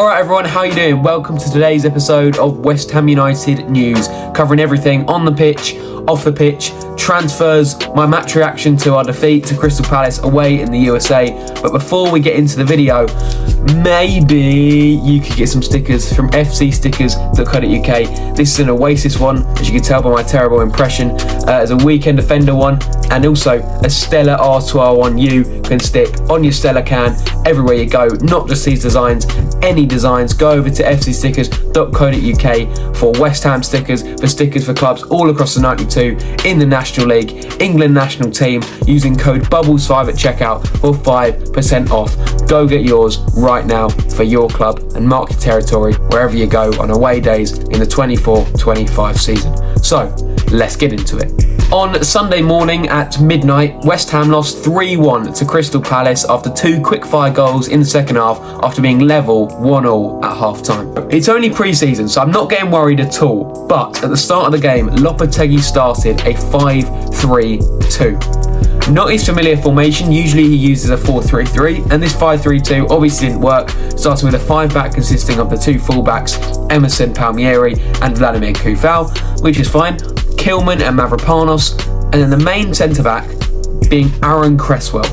Alright everyone, how you doing? Welcome to today's episode of West Ham United news, covering everything on the pitch, off the pitch, transfers, my match reaction to our defeat to Crystal Palace away in the USA. But before we get into the video, maybe you could get some stickers from fcstickers.co.uk. This is an Oasis one, as you can tell by my terrible impression, as a weekend offender one, and also a Stella R2R1 you can stick on your Stella can everywhere you go, not just these designs, any designs. Go over to fcstickers.co.uk for West Ham stickers, for clubs all across the 92 in the National League, England national team, using code BUBBLES5 at checkout for 5% off. Go get yours right now for your club and mark your territory wherever you go on away days in the 24-25 season. So, let's get into it. On Sunday morning at midnight, West Ham lost 3-1 to Crystal Palace after two quick-fire goals in the second half after being level 1-1 at half-time. It's only pre-season, so I'm not getting worried at all, but at the start of the game, Lopetegui started a 5-3-2. Not his familiar formation, usually he uses a 4-3-3, and this 5-3-2 obviously didn't work, starting with a 5-back consisting of the two full-backs, Emerson Palmieri and Vladimir Coufal, which is fine, Kilman and Mavropanos, and then the main centre-back being Aaron Cresswell.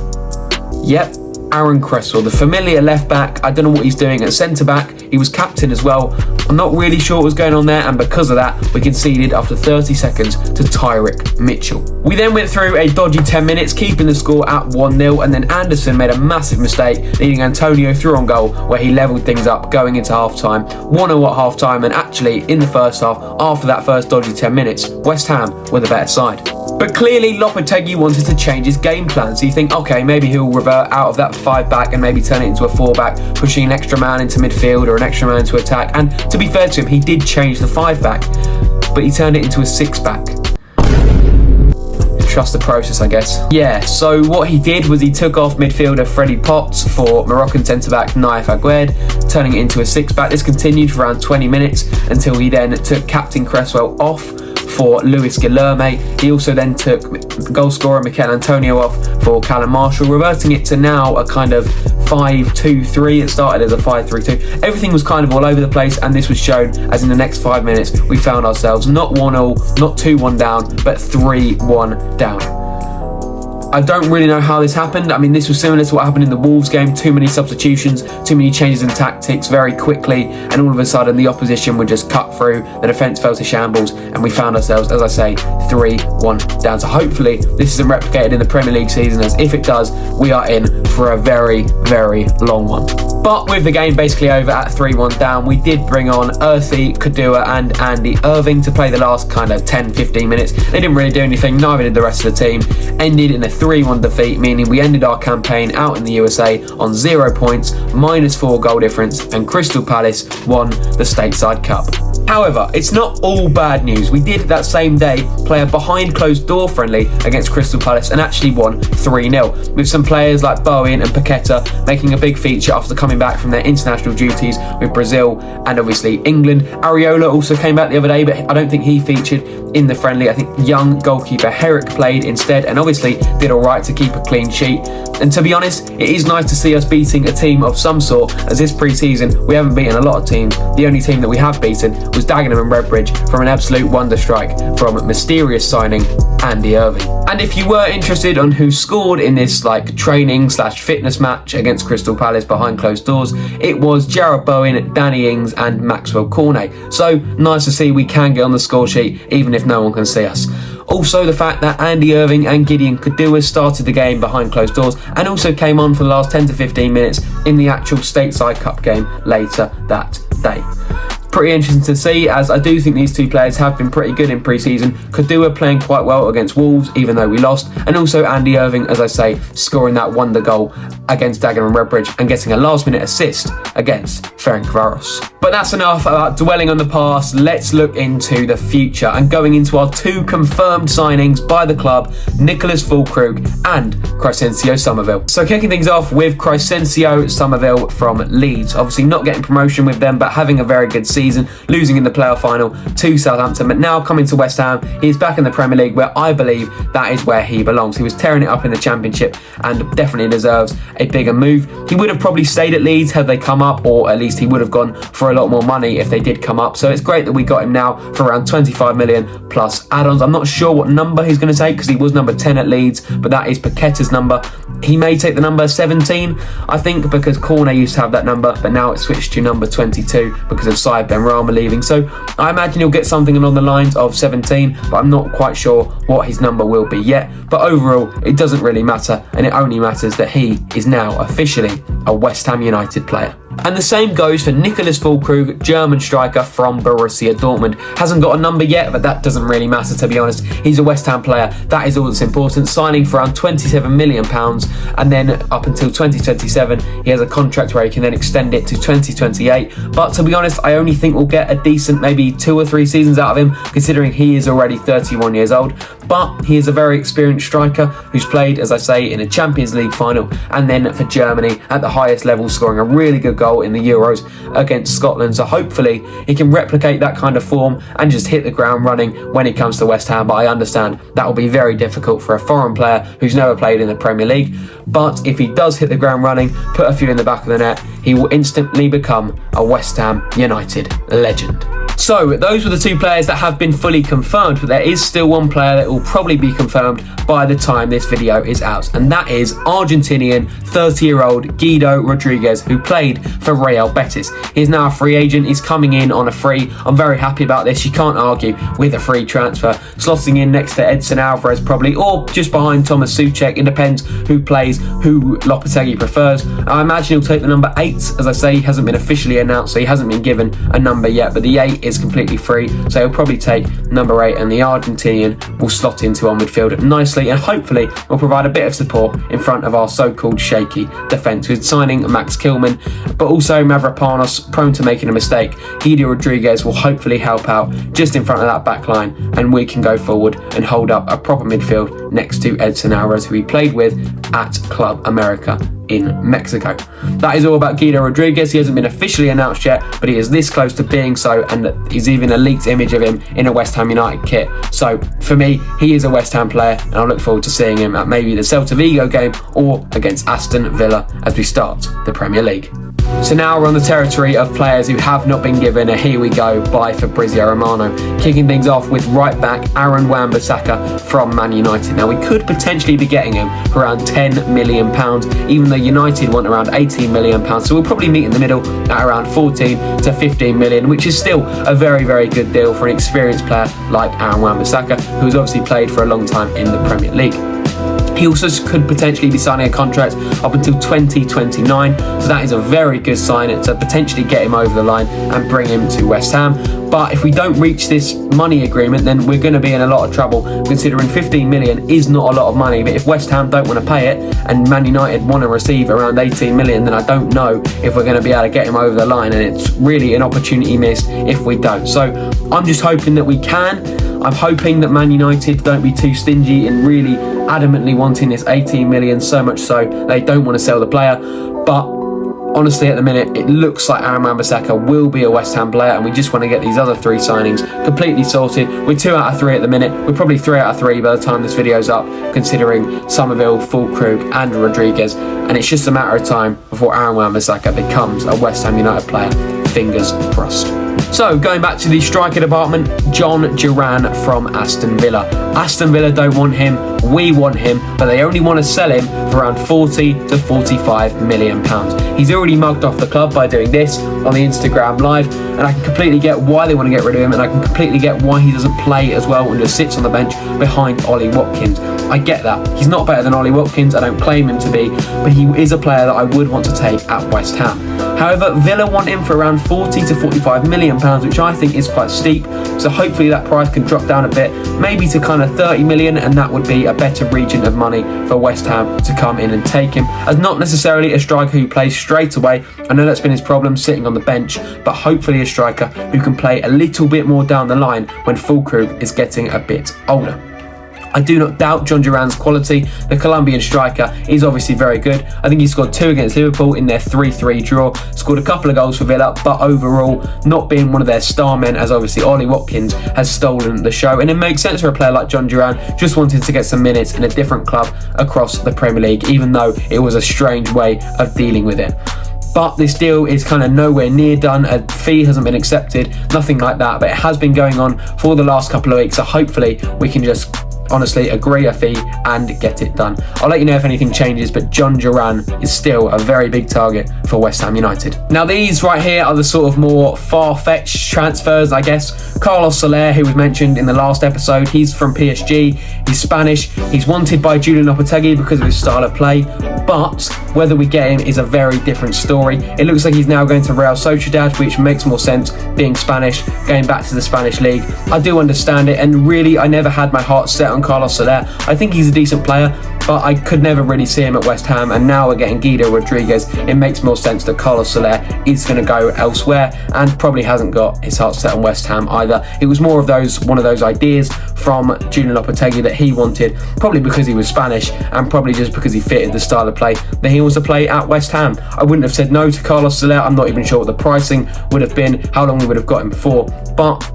Yep, Aaron Cresswell, the familiar left-back. I don't know what he's doing at centre-back. He was captain as well. I'm not really sure what was going on there, and because of that, we conceded after 30 seconds to Tyrick Mitchell. We then went through a dodgy 10 minutes, keeping the score at 1-0, and then Anderson made a massive mistake, leading Antonio through on goal, where he levelled things up going into half-time. 1-0 at half-time, and actually, in the first half, after that first dodgy 10 minutes, West Ham were the better side. But clearly, Lopetegui wanted to change his game plan, so you think, okay, maybe he'll revert out of that 5-back and maybe turn it into a 4-back, pushing an extra man into midfield or an extra man into attack. And to be fair to him, he did change the 5-back, but he turned it into a 6-back. Trust the process, I guess. Yeah, so what he did was he took off midfielder Freddie Potts for Moroccan centre-back Naif Aguerd, turning it into a 6-back. This continued for around 20 minutes until he then took captain Cresswell off for Luis Guilherme. He also then took goal scorer Mikel Antonio off for Callum Marshall, reverting it to now a kind of 5-2-3. It started as a 5-3-2. Everything was kind of all over the place, and this was shown as in the next 5 minutes we found ourselves not 1-0, not 2-1 down, but 3-1 down. I don't really know how this happened. I mean, this was similar to what happened in the Wolves game. Too many substitutions, too many changes in tactics very quickly, and all of a sudden the opposition would just cut through, the defence fell to shambles, and we found ourselves, as I say, 3-1 down. So hopefully this isn't replicated in the Premier League season, as if it does, we are in for a very, very long one. But with the game basically over at 3-1 down, we did bring on Earthy, Kadua and Andy Irving to play the last kind of 10-15 minutes. They didn't really do anything, neither did the rest of the team. Ended in a 3-1 defeat, meaning we ended our campaign out in the USA on 0 points, -4 goal difference, and Crystal Palace won the Stateside Cup. However, it's not all bad news. We did that same day play a behind closed door friendly against Crystal Palace and actually won 3-0, with some players like Bowen and Paqueta making a big feature after coming back from their international duties with Brazil and obviously England. Areola also came back the other day, but I don't think he featured in the friendly. I think young goalkeeper Herrick played instead and obviously did alright to keep a clean sheet. And to be honest, it is nice to see us beating a team of some sort, as this pre-season we haven't beaten a lot of teams. The only team that we have beaten was Dagenham and Redbridge from an absolute wonder strike from mysterious signing Andy Irving. And if you were interested on who scored in this training/fitness match against Crystal Palace behind closed doors, it was Jarrod Bowen, Danny Ings and Maxwell Cornet. So nice to see we can get on the score sheet even if no one can see us. Also, the fact that Andy Irving and Gideon Kadua started the game behind closed doors and also came on for the last 10 to 15 minutes in the actual Stateside Cup game later that day. Pretty interesting to see, as I do think these two players have been pretty good in pre-season. Kadua playing quite well against Wolves, even though we lost, and also Andy Irving, as I say, scoring that wonder goal against Dagenham and Redbridge and getting a last-minute assist against Ferencváros. But that's enough about dwelling on the past. Let's look into the future and going into our two confirmed signings by the club, Nicholas Füllkrug and Crysencio Summerville. So kicking things off with Crysencio Summerville from Leeds. Obviously not getting promotion with them, but having a very good season. season, losing in the playoff final to Southampton, but now coming to West Ham, he's back in the Premier League, where I believe that is where he belongs. He was tearing it up in the Championship and definitely deserves a bigger move. He would have probably stayed at Leeds had they come up, or at least he would have gone for a lot more money if they did come up. So it's great that we got him now for around 25 million plus add-ons. I'm not sure what number he's going to take, because he was number 10 at Leeds, but that is Paqueta's number. He may take the number 17, I think, because Cornet used to have that number, but now it's switched to number 22 because of Saïd Benrahma leaving. So I imagine he'll get something along the lines of 17, but I'm not quite sure what his number will be yet. But overall, it doesn't really matter, and it only matters that he is now officially a West Ham United player. And the same goes for Nicholas Füllkrug, German striker from Borussia Dortmund. Hasn't got a number yet, but that doesn't really matter, to be honest. He's a West Ham player. That is all that's important. Signing for around £27 million, and then up until 2027, he has a contract where he can then extend it to 2028. But to be honest, I only think we'll get a decent maybe 2 or 3 seasons out of him, considering he is already 31 years old. But he is a very experienced striker who's played, as I say, in a Champions League final, and then for Germany at the highest level, scoring a really good goal in the Euros against Scotland. So hopefully he can replicate that kind of form and just hit the ground running when he comes to West Ham. But I understand that will be very difficult for a foreign player who's never played in the Premier League. But if he does hit the ground running, put a few in the back of the net, he will instantly become a West Ham United legend. So those were the 2 players that have been fully confirmed, but there is still one player that will probably be confirmed by the time this video is out, and that is Argentinian 30-year-old Guido Rodriguez, who played for Real Betis. He's now a free agent. He's coming in on a free. I'm very happy about this. You can't argue with a free transfer. Slotting in next to Edson Alvarez probably, or just behind Thomas Souček. It depends who plays, who Lopetegui prefers. I imagine he'll take the number 8. As I say, he hasn't been officially announced, so he hasn't been given a number yet, but the 8 is completely free, so he'll probably take number 8, and the Argentinian will slot into our midfield nicely, and hopefully will provide a bit of support in front of our so-called shaky defence. With signing Max Kilman, but also Mavropanos prone to making a mistake, Guido Rodriguez will hopefully help out just in front of that back line, and we can go forward and hold up a proper midfield next to Edson Alvarez, who he played with at Club America in Mexico. That is all about Guido Rodriguez. He hasn't been officially announced yet, but he is this close to being so, and he's even a leaked image of him in a West Ham United kit. So for me, he is a West Ham player, and I look forward to seeing him at maybe the Celta Vigo game or against Aston Villa as we start the Premier League. So now we're on the territory of players who have not been given a here we go by Fabrizio Romano. Kicking things off with right back Aaron Wan-Bissaka from Man United. Now we could potentially be getting him for around £10 million, even though United want around £18 million. So we'll probably meet in the middle at around 14 to 15 million, which is still a very, very good deal for an experienced player like Aaron Wan-Bissaka, who's obviously played for a long time in the Premier League. He also could potentially be signing a contract up until 2029, so that is a very good sign to potentially get him over the line and bring him to West Ham. But if we don't reach this money agreement, then we're going to be in a lot of trouble, considering 15 million is not a lot of money. But if West Ham don't want to pay it and Man United want to receive around 18 million, then I don't know if we're going to be able to get him over the line, and it's really an opportunity missed if we don't. So I'm just hoping that we can. I'm hoping that Man United don't be too stingy and really adamantly wanting this 18 million, so much so they don't want to sell the player. But honestly, at the minute, it looks like Aaron Wan-Bissaka will be a West Ham player, and we just want to get these other 3 signings completely sorted. We're 2 out of 3 at the minute. We're probably 3 out of 3 by the time this video's up, considering Somerville, Füllkrug and Rodriguez, and it's just a matter of time before Aaron Wan-Bissaka becomes a West Ham United player. Fingers crossed. So, going back to the striker department, John Duran from Aston Villa. Aston Villa don't want him, we want him, but they only want to sell him for around 40 to 45 million pounds. He's already mugged off the club by doing this on the Instagram live, and I can completely get why they want to get rid of him, and I can completely get why he doesn't play as well and just sits on the bench behind Ollie Watkins. I get that. He's not better than Ollie Watkins, I don't claim him to be, but he is a player that I would want to take at West Ham. However, Villa want him for around 40 to 45 million pounds, which I think is quite steep, so hopefully that price can drop down a bit, maybe to kind of 30 million, and that would be a better region of money for West Ham to come in and take him, as not necessarily a striker who plays straight away. I know that's been his problem, sitting on the bench, but hopefully a striker who can play a little bit more down the line when Füllkrug is getting a bit older. I do not doubt John Duran's quality. The Colombian striker is obviously very good. I think he scored 2 against Liverpool in their 3-3 draw, scored a couple of goals for Villa, but overall not being one of their star men, as obviously Ollie Watkins has stolen the show. And it makes sense for a player like John Duran just wanting to get some minutes in a different club across the Premier League, even though it was a strange way of dealing with it. But this deal is kind of nowhere near done. A fee hasn't been accepted, nothing like that, but it has been going on for the last couple of weeks, so hopefully we can just honestly agree a fee and get it done. I'll let you know if anything changes, but John Duran is still a very big target for West Ham United. Now these right here are the sort of more far-fetched transfers, I guess. Carlos Soler, who was mentioned in the last episode, he's from PSG, he's Spanish, he's wanted by Julian Lopetegui because of his style of play, but whether we get him is a very different story. It looks like he's now going to Real Sociedad, which makes more sense being Spanish, going back to the Spanish league. I do understand it, and really I never had my heart set on Carlos Soler. I think he's a decent player, but I could never really see him at West Ham, and now we're getting Guido Rodriguez. It makes more sense that Carlos Soler is going to go elsewhere, and probably hasn't got his heart set on West Ham either. It was more of one of those ideas from Julian Lopetegui that he wanted, probably because he was Spanish, and probably just because he fitted the style of play that he wants to play at West Ham. I wouldn't have said no to Carlos Soler. I'm not even sure what the pricing would have been, how long we would have got him for, but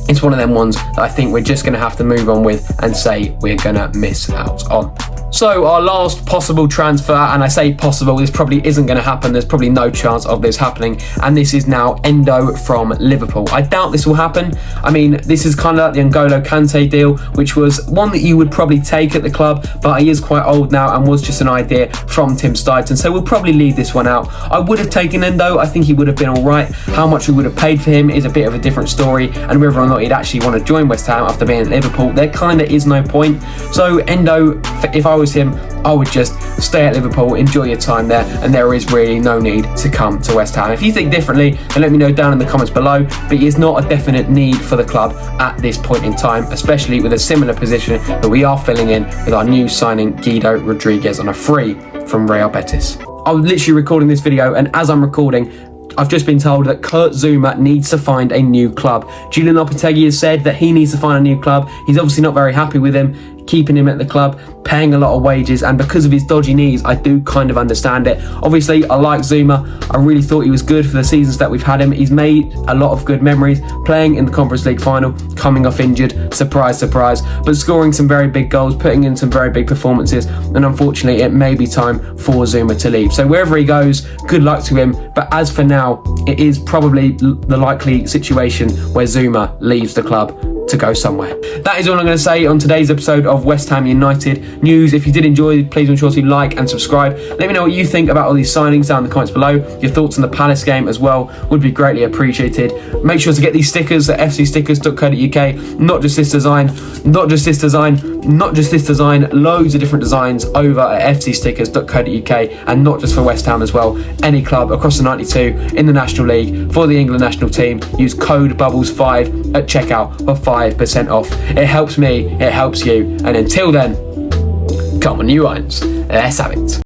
it's one of them ones that I think we're just going to have to move on with and say we're going to miss out on. So our last possible transfer, and I say possible, this probably isn't going to happen, there's probably no chance of this happening, and this is now Endo from Liverpool. I doubt this will happen. I mean, this is kind of like the N'Golo Kante deal, which was one that you would probably take at the club, but he is quite old now and was just an idea from Tim Steidten, so we'll probably leave this one out. I would have taken Endo, I think he would have been alright. How much we would have paid for him is a bit of a different story, and whether or not he'd actually want to join West Ham after being at Liverpool, there kind of is no point. So Endo, if I was him, I would just stay at Liverpool, enjoy your time there, and there is really no need to come to West Ham. If you think differently, then let me know down in the comments below, but it is not a definite need for the club at this point in time, especially with a similar position that we are filling in with our new signing Guido Rodriguez on a free from Real Betis. I was literally recording this video, and as I'm recording, I've just been told that Kurt Zouma needs to find a new club. Julian Lopetegui has said that he needs to find a new club. He's obviously not very happy with him, keeping him at the club, paying a lot of wages, and because of his dodgy knees, I do kind of understand it. Obviously, I like Zouma. I really thought he was good for the seasons that we've had him. He's made a lot of good memories, playing in the Conference League final, coming off injured, surprise, surprise, but scoring some very big goals, putting in some very big performances, and unfortunately, it may be time for Zouma to leave. So wherever he goes, good luck to him, but as for now, it is probably the likely situation where Zouma leaves the club to go somewhere. That is all I'm going to say on today's episode of West Ham United news. If you did enjoy, please make sure to like and subscribe. Let me know what you think about all these signings down in the comments below. Your thoughts on the Palace game as well would be greatly appreciated. Make sure to get these stickers at fcstickers.co.uk. Not just this design, loads of different designs over at fcstickers.co.uk, and not just for West Ham as well. Any club across the 92 in the National League for the England national team. Use code BUBBLES5 at checkout for 5% off. It helps me, it helps you, and until then, come on you irons, let's have it.